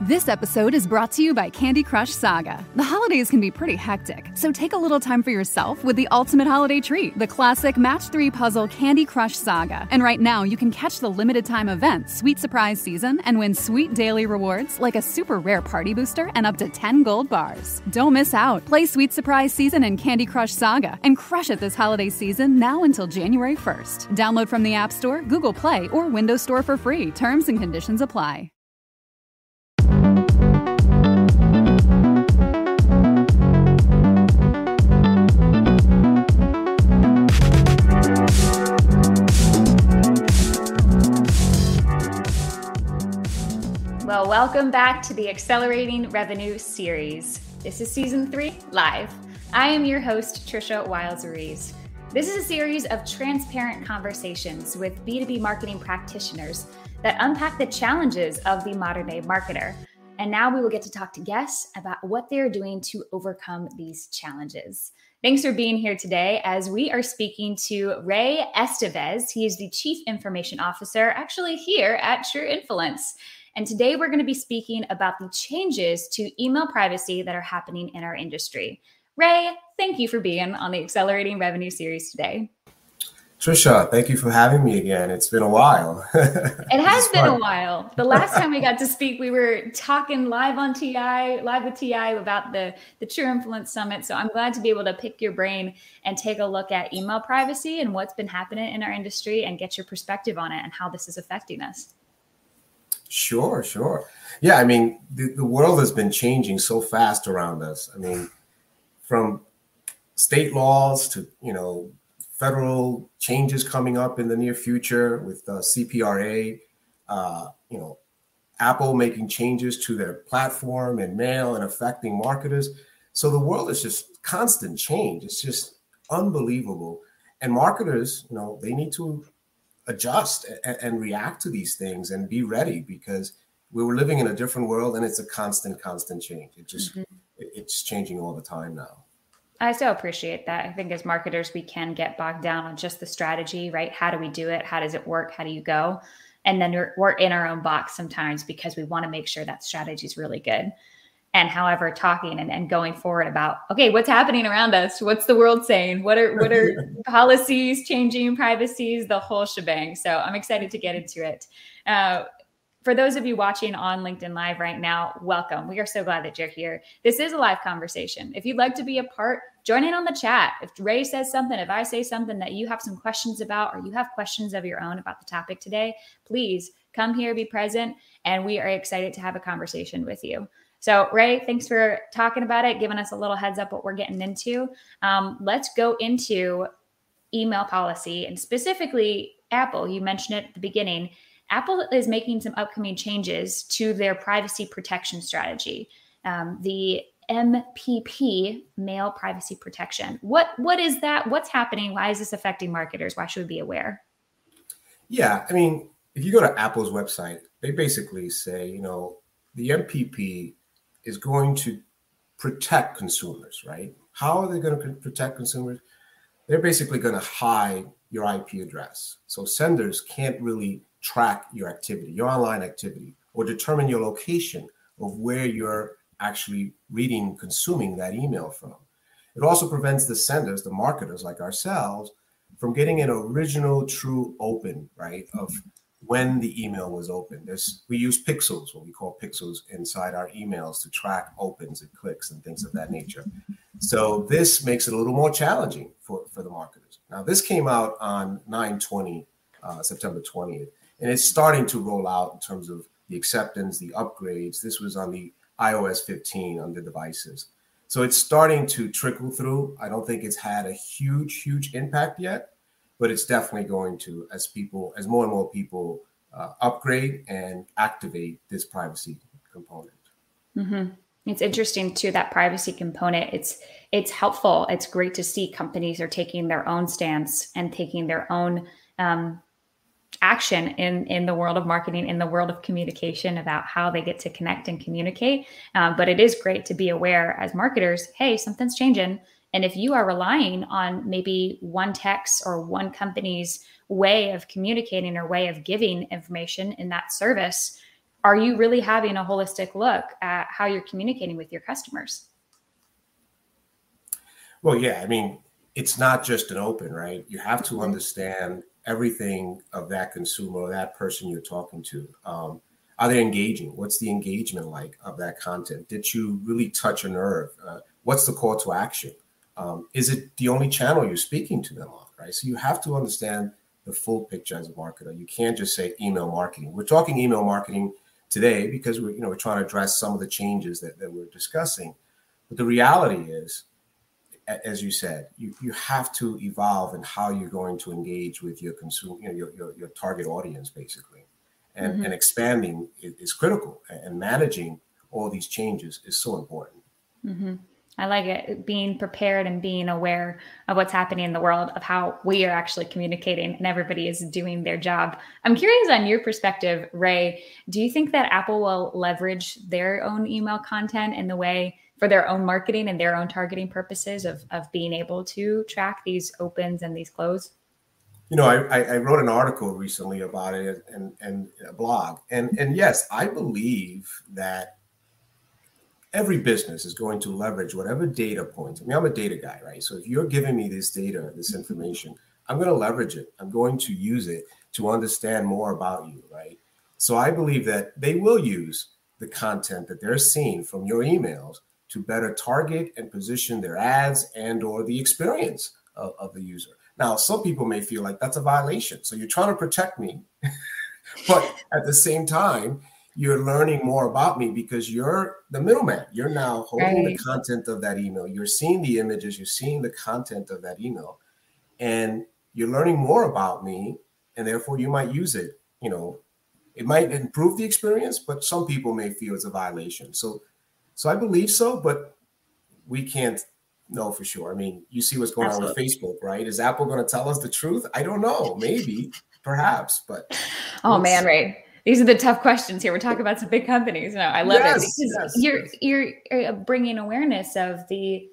This episode is brought to you by Candy Crush Saga. The holidays can be pretty hectic, so take a little time for yourself with the ultimate holiday treat, the classic Match 3 puzzle Candy Crush Saga. And right now, you can catch the limited time event, Sweet Surprise Season, and win sweet daily rewards like a super rare party booster and up to 10 gold bars. Don't miss out. Play Sweet Surprise Season in Candy Crush Saga and crush it this holiday season now until January 1st. Download from the App Store, Google Play, or Windows Store for free. Terms and conditions apply. Well, welcome back to the Accelerating Revenue series. This is season 3 live. I am your host, Trisha Wiles-Ruiz. This is a series of transparent conversations with B2B marketing practitioners that unpack the challenges of the modern day marketer. And now we will get to talk to guests about what they're doing to overcome these challenges. Thanks for being here today as we are speaking to Ray Estevez. He is the Chief Information Officer actually here at TrueInfluence. And today we're going to be speaking about the changes to email privacy that are happening in our industry. Ray, thank you for being on the Accelerating Revenue series today. Trisha, thank you for having me again. It's been a while. It has been a while. The last time we got to speak, we were talking live with TI about the TrueInfluence Summit. So I'm glad to be able to pick your brain and take a look at email privacy and what's been happening in our industry and get your perspective on it and how this is affecting us. Sure. Yeah, I mean, the world has been changing so fast around us. I mean, from state laws to, federal changes coming up in the near future with CPRA, Apple making changes to their platform and mail and affecting marketers. So the world is just constant change. It's just unbelievable. And marketers, they need to adjust and react to these things and be ready because we were living in a different world and it's a constant change. It's changing all the time now. I so appreciate that. I think as marketers, we can get bogged down on just the strategy, right? How do we do it? How does it work? How do you go? And then we're in our own box sometimes because we want to make sure that strategy is really good. And however, talking and going forward about, okay, what's happening around us? What's the world saying? What are policies changing, privacies, the whole shebang. So I'm excited to get into it. For those of you watching on LinkedIn Live right now, welcome. We are so glad that you're here. This is a live conversation. If you'd like to be a part, join in on the chat. If Ray says something, if I say something that you have some questions about, or you have questions of your own about the topic today, please come here, be present, and we are excited to have a conversation with you. So Ray, thanks for talking about it, giving us a little heads up what we're getting into. Let's go into email policy and specifically Apple. You mentioned it at the beginning. Apple is making some upcoming changes to their privacy protection strategy, the MPP, Mail Privacy Protection. What is that? What's happening? Why is this affecting marketers? Why should we be aware? Yeah, I mean, if you go to Apple's website, they basically say, the MPP is going to protect consumers, right? How are they going to protect consumers? They're basically going to hide your IP address. So senders can't really track your activity, your online activity, or determine your location of where you're actually reading, consuming that email from. It also prevents the senders, the marketers like ourselves, from getting an original true open, right, of when the email was open. We use pixels, what we call pixels inside our emails to track opens and clicks and things of that nature. So this makes it a little more challenging for the marketers. Now, this came out on 9/20, September 20th, and it's starting to roll out in terms of the acceptance, the upgrades. This was on the iOS 15 on the devices. So it's starting to trickle through. I don't think it's had a huge impact yet, but it's definitely going to as more and more people upgrade and activate this privacy component. Mm-hmm. It's interesting too, that privacy component. It's helpful. It's great to see companies are taking their own stance and taking their own action in the world of marketing, in the world of communication about how they get to connect and communicate. But it is great to be aware as marketers, hey, something's changing. And if you are relying on maybe one text or one company's way of communicating or way of giving information in that service, are you really having a holistic look at how you're communicating with your customers? Well, yeah, I mean, it's not just an open, right? You have to understand everything of that consumer or that person you're talking to. Are they engaging? What's the engagement like of that content? Did you really touch a nerve? What's the call to action? Is it the only channel you're speaking to them on, right? So you have to understand the full picture as a marketer. You can't just say email marketing. We're talking email marketing today because we're trying to address some of the changes that we're discussing. But the reality is, as you said, you have to evolve in how you're going to engage with your consumer, your target audience, basically. And expanding is critical, and managing all these changes is so important. I like it, being prepared and being aware of what's happening in the world, of how we are actually communicating and everybody is doing their job. I'm curious on your perspective, Ray, do you think that Apple will leverage their own email content in the way for their own marketing and their own targeting purposes of being able to track these opens and these close? I wrote an article recently about it and a blog. And yes, I believe that every business is going to leverage whatever data points. I mean, I'm a data guy, right? So if you're giving me this data, this information, I'm going to leverage it. I'm going to use it to understand more about you, right? So I believe that they will use the content that they're seeing from your emails to better target and position their ads and or the experience of the user. Now, some people may feel like that's a violation. So you're trying to protect me, but at the same time, you're learning more about me because you're the middleman. You're now holding the content of that email. You're seeing the images, you're seeing the content of that email, and you're learning more about me, and therefore you might use it. It might improve the experience, but some people may feel it's a violation. So I believe so, but we can't know for sure. I mean, you see what's going on with Facebook, right? Is Apple going to tell us the truth? I don't know. Maybe, perhaps, but. Oh man, Ray. These are the tough questions here. We're talking about some big companies. No, I love it because you're bringing awareness of the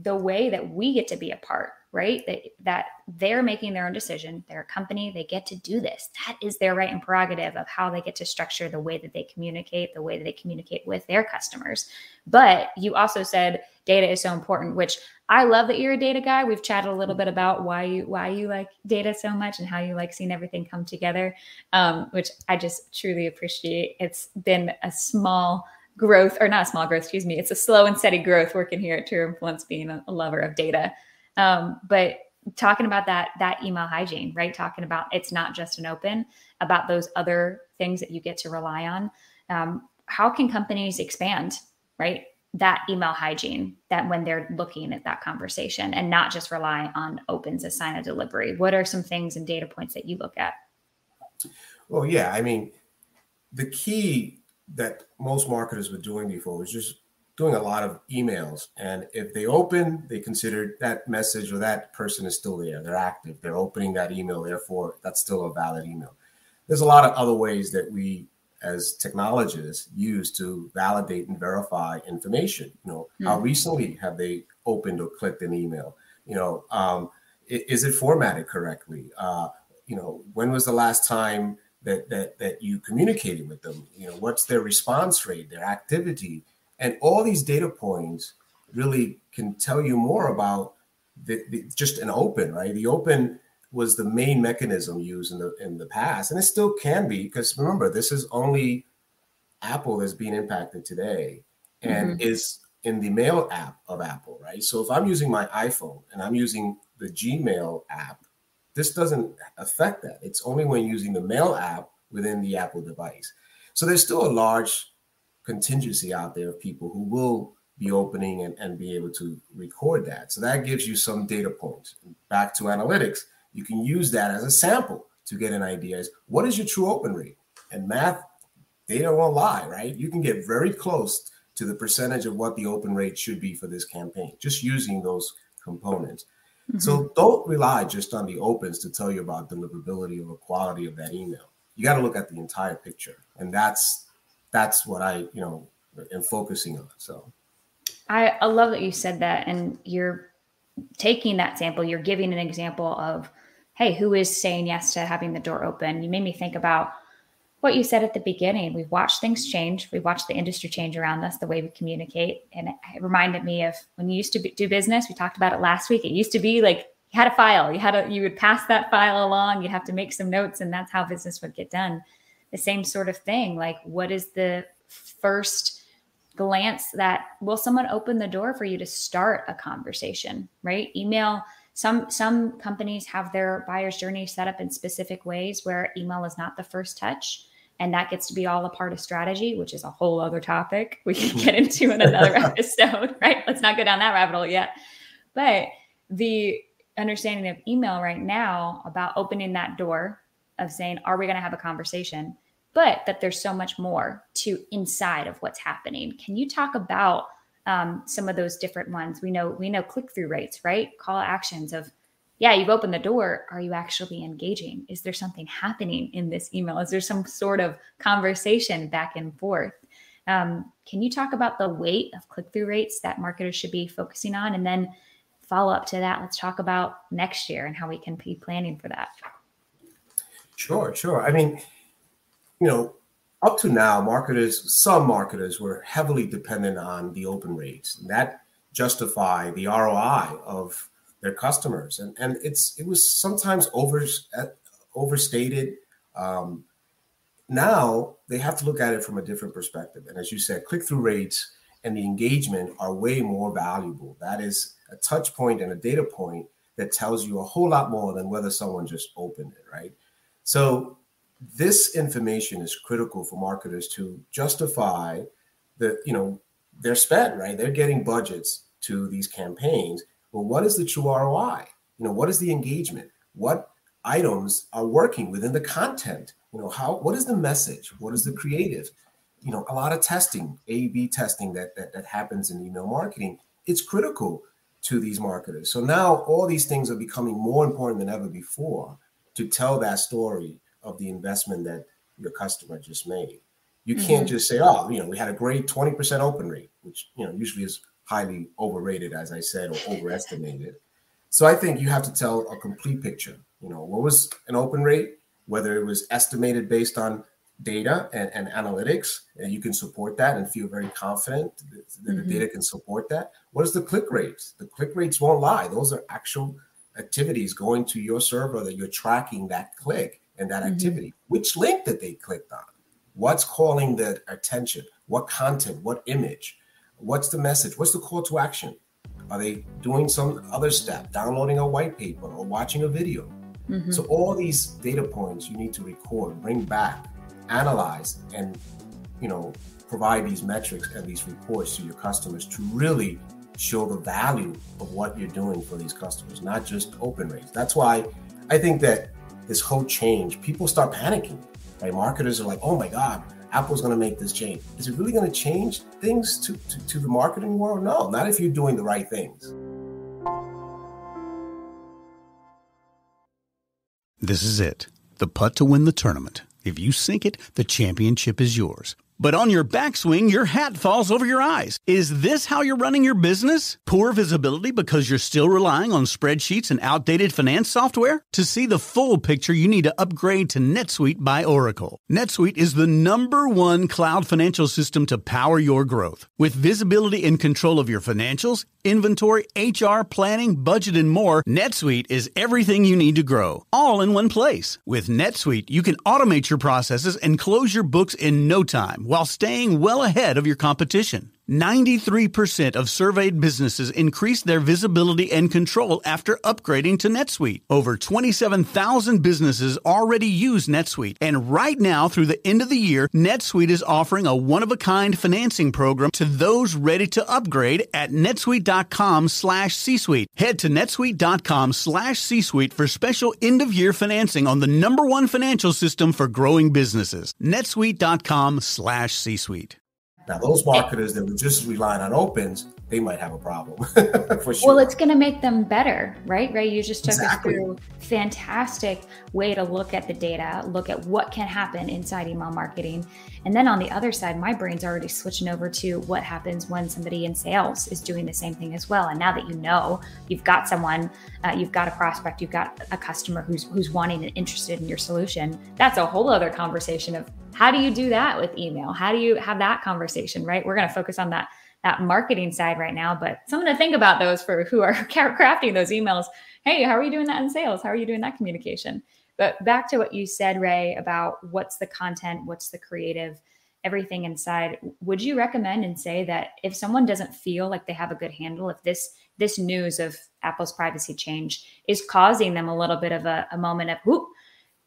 way that we get to be a part, right? That they're making their own decision. They're a company. They get to do this. That is their right and prerogative of how they get to structure the way that they communicate, the way that they communicate with their customers. But you also said data is so important, which I love that you're a data guy. We've chatted a little bit about why you like data so much and how you like seeing everything come together, which I just truly appreciate. It's been a small growth, or not a small growth, excuse me. It's a slow and steady growth working here at True Influence, being a lover of data. But talking about that email hygiene, right? Talking about it's not just an open, about those other things that you get to rely on. How can companies expand, right? That email hygiene, that when they're looking at that conversation and not just rely on opens as sign of delivery? What are some things and data points that you look at? Well, yeah, I mean, the key that most marketers were doing before was just doing a lot of emails. And if they open, they consider that message or that person is still there. They're active. They're opening that email. Therefore, that's still a valid email. There's a lot of other ways that we as technologists use to validate and verify information. How recently have they opened or clicked an email? Is it formatted correctly? When was the last time that you communicated with them? What's their response rate, their activity? And all these data points really can tell you more about just an open, right? The open was the main mechanism used in the past, and it still can be, because remember, this is only Apple that's being impacted today, and is in the Mail app of Apple, right? So if I'm using my iPhone and I'm using the Gmail app, this doesn't affect that. It's only when using the Mail app within the Apple device. So there's still a large contingency out there of people who will be opening and be able to record that. So that gives you some data points. Back to analytics, you can use that as a sample to get an idea as what is your true open rate? And math data won't lie, right? You can get very close to the percentage of what the open rate should be for this campaign, just using those components. So don't rely just on the opens to tell you about deliverability or the quality of that email. You got to look at the entire picture. And that's what I, am focusing on. So I love that you said that, and you're taking that sample, you're giving an example of, hey, who is saying yes to having the door open? You made me think about what you said at the beginning. We've watched things change. We've watched the industry change around us, the way we communicate. And it reminded me of when you used to do business. We talked about it last week. It used to be like you had a file. You would pass that file along. You'd have to make some notes, and that's how business would get done. The same sort of thing. Like, what is the first glance that will someone open the door for you to start a conversation, right? Email. Some companies have their buyer's journey set up in specific ways where email is not the first touch. And that gets to be all a part of strategy, which is a whole other topic we can get into in another episode, right? Let's not go down that rabbit hole yet. But the understanding of email right now about opening that door of saying, are we going to have a conversation? But that there's so much more to inside of what's happening. Can you talk about some of those different ones? We know click-through rates, right? Call actions of, yeah, you've opened the door. Are you actually engaging? Is there something happening in this email? Is there some sort of conversation back and forth? Can you talk about the weight of click-through rates that marketers should be focusing on? And then follow up to that, let's talk about next year and how we can be planning for that. Sure. I mean, up to now, some marketers were heavily dependent on the open rates, and that justify the ROI of their customers. And it was sometimes overstated. Now they have to look at it from a different perspective. And as you said, click-through rates and the engagement are way more valuable. That is a touch point and a data point that tells you a whole lot more than whether someone just opened it, right? So this information is critical for marketers to justify their spend, right? They're getting budgets to these campaigns. Well, what is the true ROI? What is the engagement? What items are working within the content? What is the message? What is the creative? A lot of testing, A/B testing that happens in email marketing. It's critical to these marketers. So now all these things are becoming more important than ever before to tell that story of the investment that your customer just made. You can't just say, we had a great 20% open rate, which, usually is highly overrated, as I said, or overestimated. So I think you have to tell a complete picture. What was an open rate, whether it was estimated based on data and analytics, and you can support that and feel very confident that the data can support that. What is the click rates? The click rates won't lie. Those are actual activities going to your server that you're tracking that click and that activity. Which link that they clicked on? What's calling their attention? What content? What image? What's the message? What's the call to action? Are they doing some other step, downloading a white paper or watching a video? So all these data points you need to record, bring back, analyze, and provide these metrics and these reports to your customers to really show the value of what you're doing for these customers, not just open rates. That's why I think that this whole change, people start panicking, right? Marketers are like, oh my God, Apple's going to make this change. Is it really going to change things to the marketing world? No, not if you're doing the right things. This is it. The putt to win the tournament. If you sink it, the championship is yours. But on your backswing, your hat falls over your eyes. Is this how you're running your business? Poor visibility because you're still relying on spreadsheets and outdated finance software? To see the full picture, you need to upgrade to NetSuite by Oracle. NetSuite is the #1 cloud financial system to power your growth. With visibility and control of your financials, inventory, HR, planning, budget, and more, NetSuite is everything you need to grow, all in one place. With NetSuite, you can automate your processes and close your books in no time while staying well ahead of your competition. 93% of surveyed businesses increased their visibility and control after upgrading to NetSuite. Over 27,000 businesses already use NetSuite. And right now, through the end of the year, NetSuite is offering a one-of-a-kind financing program to those ready to upgrade at netsuite.com/C-Suite. Head to netsuite.com/C-Suite for special end-of-year financing on the #1 financial system for growing businesses. netsuite.com/C-Suite. Now, those marketers that were just relying on opens, they might have a problem for sure. Well, it's going to make them better, right? Ray, you just took us through fantastic way to look at the data, look at what can happen inside email marketing. And then on the other side, my brain's already switching over to what happens when somebody in sales is doing the same thing as well. And now that you've got someone, you've got a prospect, you've got a customer who's wanting and interested in your solution, that's a whole other conversation of How do you do that with email? How do you have that conversation, right? We're going to focus on that marketing side right now, but something to think about those for who are crafting those emails. Hey, how are you doing that in sales? How are you doing that communication? But back to what you said, Ray, about what's the content, what's the creative, everything inside. Would you recommend and say that if someone doesn't feel like they have a good handle, if this news of Apple's privacy change is causing them a little bit of a moment of, whoop,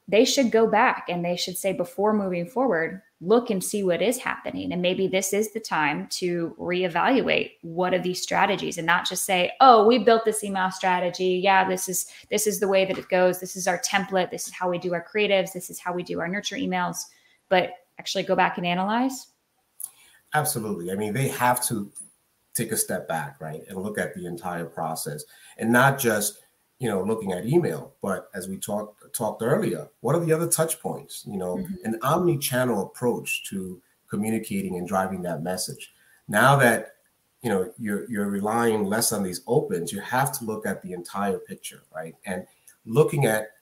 they should go back and they should say, before moving forward, look and see what is happening. And maybe this is the time to reevaluate what are these strategies, and not just say, oh, we built this email strategy. Yeah, this is the way that it goes. This is our template. This is how we do our creatives. This is how we do our nurture emails. But actually go back and analyze. Absolutely. I mean, they have to take a step back, right, and look at the entire process, and not just, looking at email, but as we talked earlier, what are the other touch points? An omni-channel approach to communicating and driving that message. Now that you're relying less on these opens, you have to look at the entire picture, right? And looking at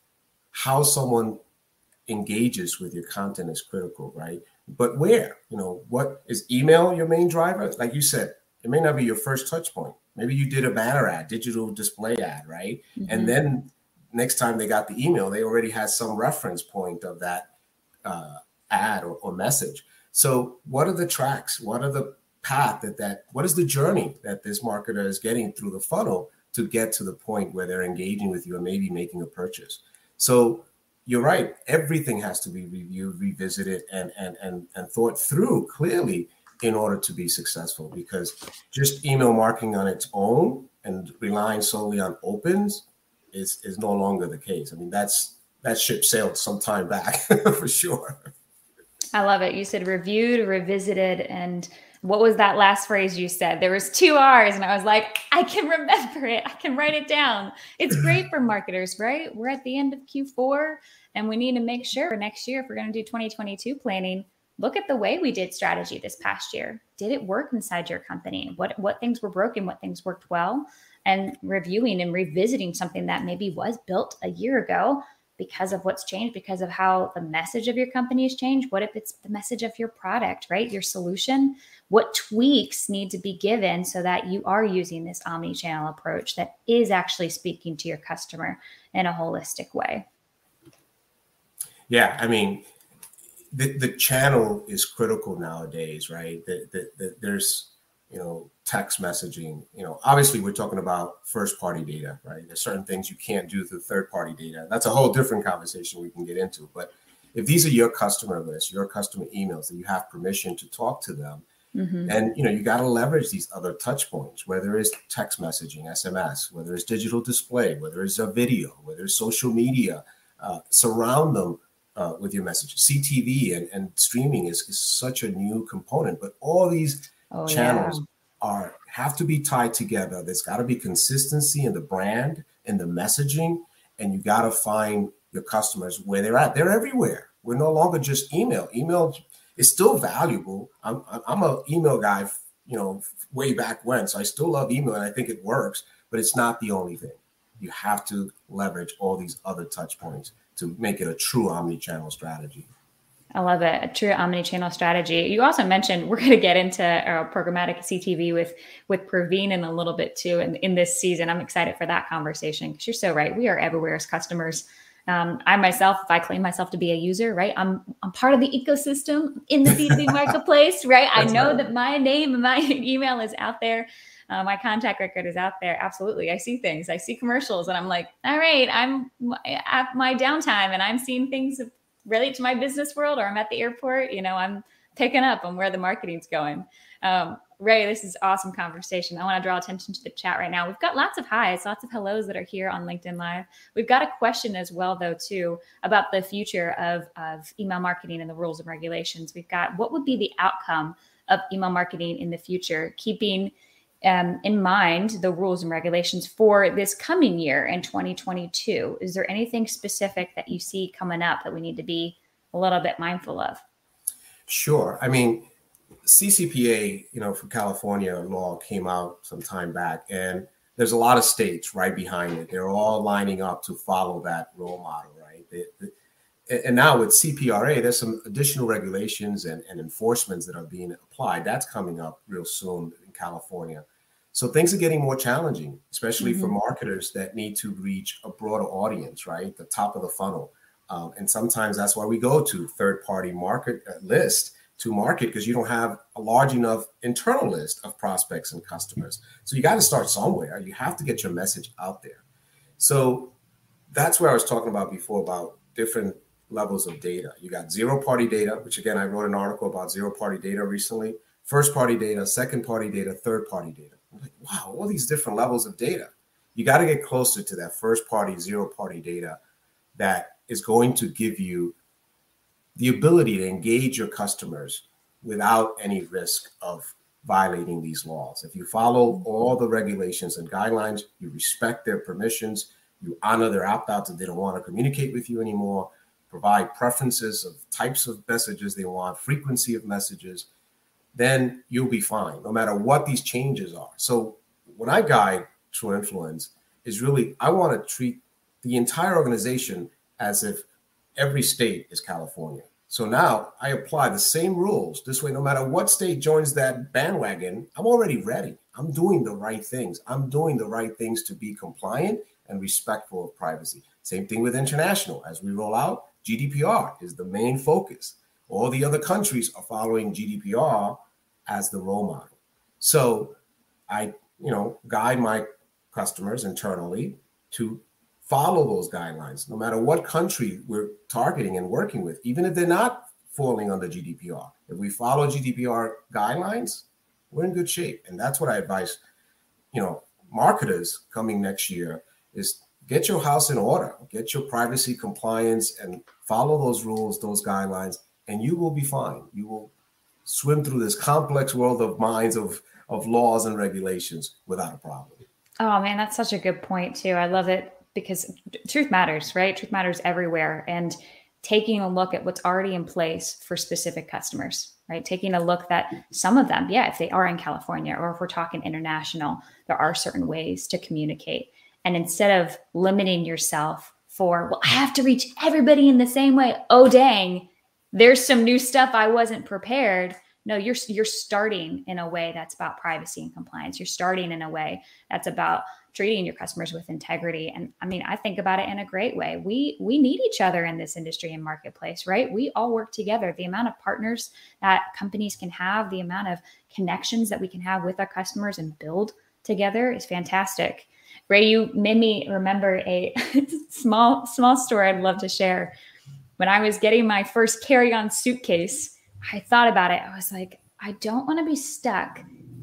how someone engages with your content is critical, right? But where? What is email your main driver? Like you said, it may not be your first touch point. Maybe you did a banner ad, digital display ad, right? Mm-hmm. And then next time they got the email, they already had some reference point of that ad or message. So what are the tracks? What are the path what is the journey that this marketer is getting through the funnel to get to the point where they're engaging with you and maybe making a purchase? So you're right. Everything has to be reviewed, revisited, and thought through clearly in order to be successful, because just email marketing on its own and relying solely on opens is no longer the case. I mean, that ship sailed some time back for sure. I love it. You said reviewed, revisited, and what was that last phrase you said? There was 2 R's, and I was like, I can remember it. I can write it down. It's great for marketers, right? We're at the end of Q4, and we need to make sure for next year, if we're going to do 2022 planning, look at the way we did strategy this past year. Did it work inside your company? What things were broken? What things worked well? And reviewing and revisiting something that maybe was built a year ago because of what's changed, because of how the message of your company has changed. What if it's the message of your product, right? Your solution? What tweaks need to be given so that you are using this omni-channel approach that is actually speaking to your customer in a holistic way? Yeah, I mean, the channel is critical nowadays, right? There's, text messaging, obviously we're talking about first party data, right? There's certain things you can't do through third party data. That's a whole different conversation we can get into. But if these are your customer lists, your customer emails, that you have permission to talk to them, mm-hmm. and, you got to leverage these other touch points, whether it's text messaging, SMS, whether it's digital display, whether it's a video, whether it's social media, surround them with your message. CTV and streaming is such a new component, but all these channels have to be tied together. There's got to be consistency in the brand and the messaging, and you got to find your customers where they're at. They're everywhere. We're no longer just email. Email is still valuable. I'm an email guy, way back when, so I still love email and I think it works, but it's not the only thing. You have to leverage all these other touch points to make it a true omni-channel strategy. I love it. A true omni-channel strategy. You also mentioned we're going to get into programmatic CTV with Praveen in a little bit too. And in this season, I'm excited for that conversation because you're so right. We are everywhere as customers. I myself, if I claim myself to be a user, right, I'm part of the ecosystem in the B2B marketplace, right? I know that my name and my email is out there. My contact record is out there. Absolutely. I see things. I see commercials and I'm like, all right, I'm at my downtime and I'm seeing things relate to my business world, or I'm at the airport, I'm picking up on where the marketing's going. Ray, this is awesome conversation. I want to draw attention to the chat right now. We've got lots of highs, lots of hellos that are here on LinkedIn Live. We've got a question as well, though, too, about the future of email marketing and the rules and regulations. We've got what would be the outcome of email marketing in the future, keeping in mind the rules and regulations for this coming year in 2022. Is there anything specific that you see coming up that we need to be a little bit mindful of? Sure. I mean, CCPA, from California law came out some time back, and there's a lot of states right behind it. They're all lining up to follow that role model, right? And now with CPRA, there's some additional regulations and enforcements that are being applied. That's coming up real soon in California. So things are getting more challenging, especially for marketers that need to reach a broader audience, right? The top of the funnel. And sometimes that's why we go to third-party market list to market, because you don't have a large enough internal list of prospects and customers. So you got to start somewhere. You have to get your message out there. So that's where I was talking about before about different levels of data. You got zero-party data, which again, I wrote an article about zero-party data recently, first-party data, second-party data, third-party data. I'm like, wow, all these different levels of data. You got to get closer to that first-party, zero-party data that is going to give you the ability to engage your customers without any risk of violating these laws. If you follow all the regulations and guidelines, you respect their permissions, you honor their opt-outs if they don't want to communicate with you anymore, provide preferences of types of messages they want, frequency of messages, then you'll be fine, no matter what these changes are. So when I guide True Influence is really, I want to treat the entire organization as if every state is California. So now I apply the same rules. This way, no matter what state joins that bandwagon, I'm already ready. I'm doing the right things. I'm doing the right things to be compliant and respectful of privacy. Same thing with international. As we roll out, GDPR is the main focus. All the other countries are following GDPR as the role model. So I, guide my customers internally to follow those guidelines, no matter what country we're targeting and working with, even if they're not falling under GDPR. If we follow GDPR guidelines, we're in good shape. And that's what I advise, marketers coming next year is get your house in order, get your privacy compliance and follow those rules, those guidelines, and you will be fine. You will swim through this complex world of minds of laws and regulations without a problem. Oh man, that's such a good point too. I love it because truth matters, right? Truth matters everywhere. And taking a look at what's already in place for specific customers, right? Taking a look that some of them, if they are in California or if we're talking international, there are certain ways to communicate. And instead of limiting yourself for, well, I have to reach everybody in the same way. Oh, dang, there's some new stuff I wasn't prepared. No, you're starting in a way that's about privacy and compliance. You're starting in a way that's about treating your customers with integrity. And I mean, I think about it in a great way. We need each other in this industry and marketplace, right? We all work together. The amount of partners that companies can have, the amount of connections that we can have with our customers and build together is fantastic. Ray, you made me remember a small story I'd love to share. When I was getting my first carry-on suitcase, I thought about it. I was like, I don't want to be stuck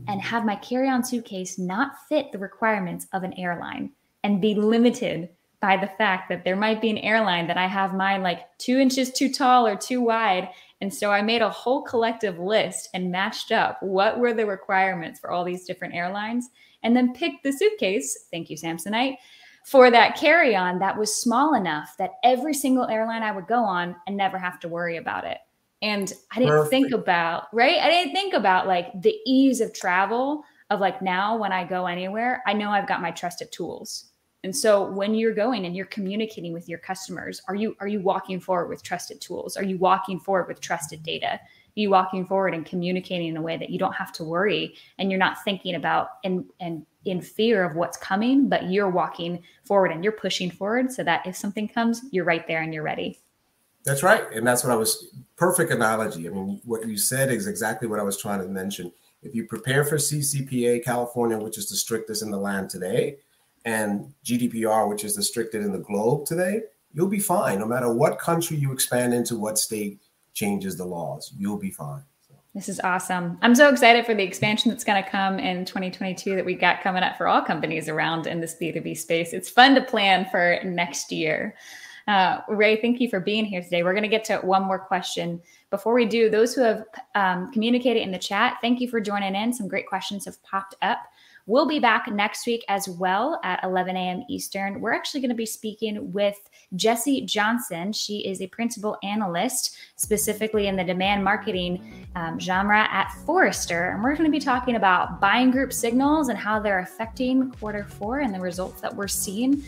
and have my carry-on suitcase not fit the requirements of an airline and be limited by the fact that there might be an airline that I have mine like 2 inches too tall or too wide. And so I made a whole collective list and matched up what were the requirements for all these different airlines and then picked the suitcase, thank you, Samsonite, for that carry-on that was small enough that every single airline I would go on and never have to worry about it. And I didn't think about, right? I didn't think about like the ease of travel of like now when I go anywhere, I know I've got my trusted tools. And so when you're going and you're communicating with your customers, are you walking forward with trusted tools? Are you walking forward with trusted data? Are you walking forward and communicating in a way that you don't have to worry and you're not thinking about and in fear of what's coming, but you're walking forward and you're pushing forward so that if something comes, you're right there and you're ready. That's right. And that's what I was, perfect analogy. I mean, what you said is exactly what I was trying to mention. If you prepare for CCPA, California, which is the strictest in the land today, and GDPR, which is the strictest in the globe today, you'll be fine. No matter what country you expand into, what state changes the laws, you'll be fine. This is awesome. I'm so excited for the expansion that's going to come in 2022 that we got coming up for all companies around in this B2B space. It's fun to plan for next year. Ray, thank you for being here today. We're going to get to one more question. Before we do, those who have communicated in the chat, thank you for joining in. Some great questions have popped up. We'll be back next week as well at 11 a.m. Eastern. We're actually going to be speaking with Jessie Johnson. She is a principal analyst, specifically in the demand marketing genre at Forrester. And we're going to be talking about buying group signals and how they're affecting Q4 and the results that we're seeing.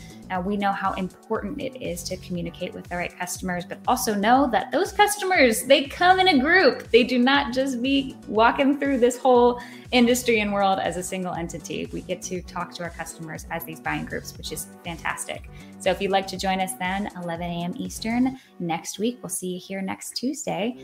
We know how important it is to communicate with the right customers, but also know that those customers, they come in a group. They do not just be walking through this whole industry and world as a single entity. We get to talk to our customers as these buying groups, which is fantastic. So if you'd like to join us then, 11 a.m. Eastern next week, we'll see you here next Tuesday.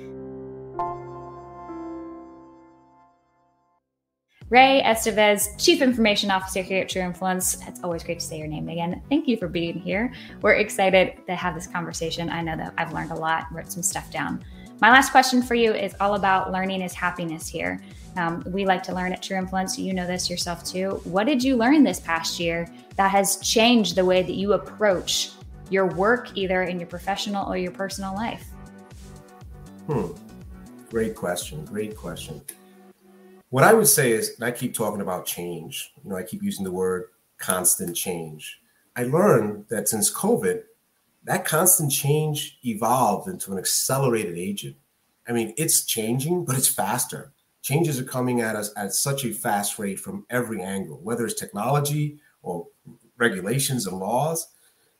Ray Estevez, Chief Information Officer here at True Influence. It's always great to say your name again. Thank you for being here. We're excited to have this conversation. I know that I've learned a lot, wrote some stuff down. My last question for you is all about learning is happiness here. We like to learn at True Influence. You know this yourself too. What did you learn this past year that has changed the way that you approach your work, either in your professional or your personal life? Great question. Great question. What I would say is, and I keep talking about change, I keep using the word constant change. I learned that since COVID, that constant change evolved into an accelerated agent. I mean, it's changing, but it's faster. Changes are coming at us at such a fast rate from every angle, whether it's technology or regulations and laws.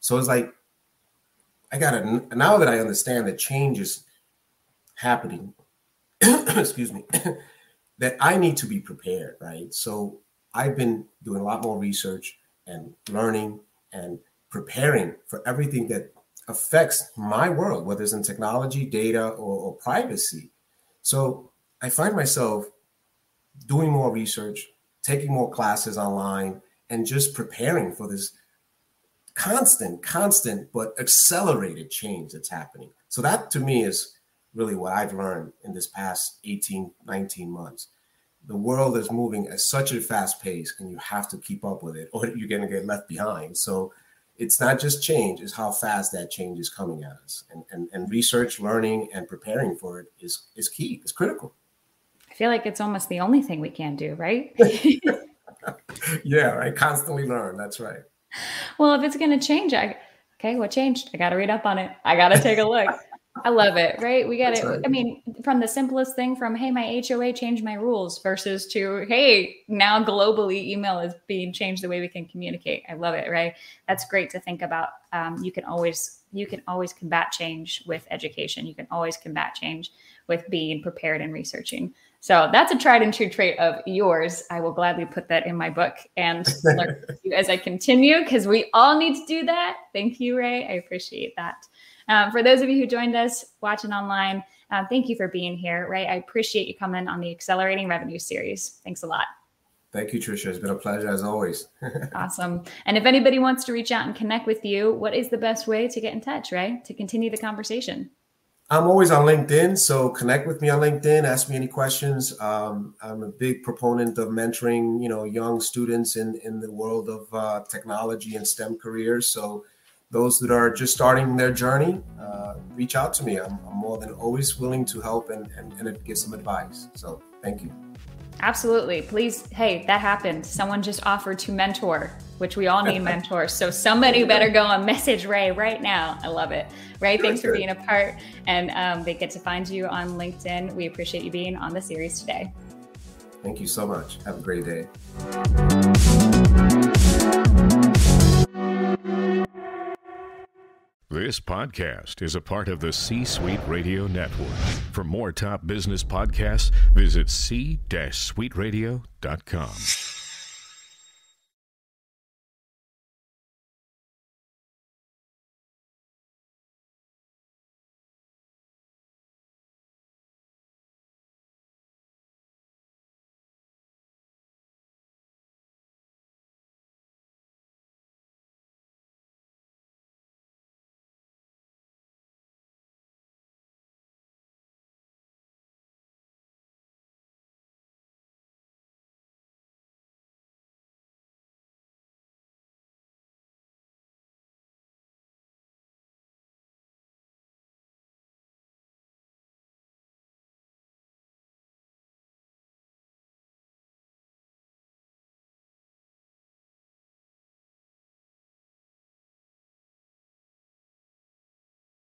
So it's like, now that I understand that change is happening, excuse me, that I need to be prepared, right? So I've been doing a lot more research and learning and preparing for everything that affects my world, whether it's in technology, data, or privacy. So I find myself doing more research, taking more classes online, and just preparing for this constant, but accelerated change that's happening. So that to me is really what I've learned in this past 18, 19 months. The world is moving at such a fast pace, and you have to keep up with it or you're going to get left behind. So it's not just change, it's how fast that change is coming at us. And research, learning, and preparing for it is key. It's critical. I feel like it's almost the only thing we can do, right? Yeah, right. Constantly learn. That's right. Well, if it's going to change, what changed? I got to read up on it. I got to take a look. I love it, right? We got it. Right. I mean, from the simplest thing from, hey, my HOA changed my rules versus to, hey, now globally email is being changed the way we can communicate. I love it, right? That's great to think about. You can always combat change with education. You can always combat change with being prepared and researching. So that's a tried and true trait of yours. I will gladly put that in my book and learn with you as I continue, because we all need to do that. Thank you, Ray. I appreciate that. For those of you who joined us watching online, thank you for being here, Ray. I appreciate you coming on the Accelerating Revenue series. Thanks a lot. Thank you, Tricia. It's been a pleasure as always. Awesome. And if anybody wants to reach out and connect with you, what is the best way to get in touch, Ray, to continue the conversation? I'm always on LinkedIn, so connect with me on LinkedIn. Ask me any questions. I'm a big proponent of mentoring, young students in the world of technology and STEM careers. So those that are just starting their journey, reach out to me. I'm more than always willing to help and give some advice. So thank you. Absolutely. Please. Hey, that happened. Someone just offered to mentor, which we all need mentors. So somebody better go and message Ray right now. I love it. Ray, thanks for being a part. And they get to find you on LinkedIn. We appreciate you being on the series today. Thank you so much. Have a great day. This podcast is a part of the C-Suite Radio Network. For more top business podcasts, visit c-suiteradio.com.